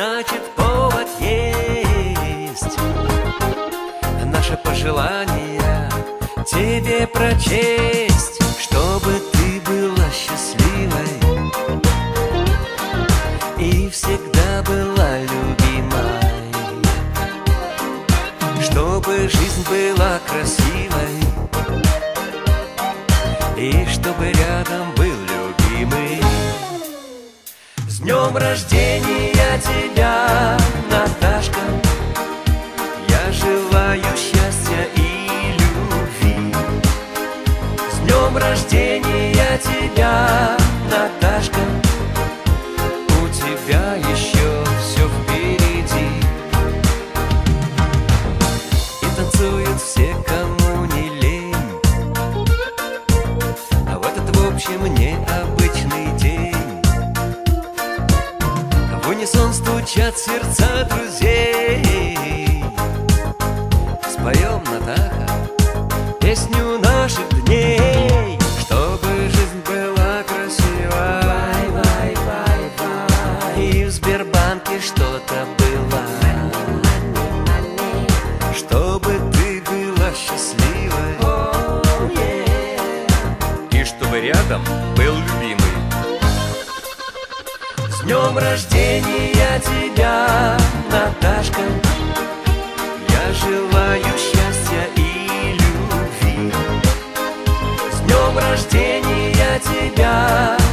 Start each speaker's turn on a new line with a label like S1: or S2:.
S1: значит повод есть. Наше пожелание тебе прочесть, чтобы ты была счастливой и всегда была любимой, чтобы жизнь была красивой и чтобы рядом был любимый. С днем рождения тебя, Наташка! Я желаю счастья и любви. С днем рождения тебя, Наташка! У тебя еще все впереди. И танцуют все, кому не лень, а в этот, в общем, необычный день в унисон стучат сердца друзей. Споем, Натаха, песню наших дней, чтобы жизнь была красива, и в Сбербанке что-то было, чтобы ты была счастливой, и чтобы рядом был любимый. С днем рождения тебя, Наташка! Я желаю счастья и любви. С днем рождения тебя!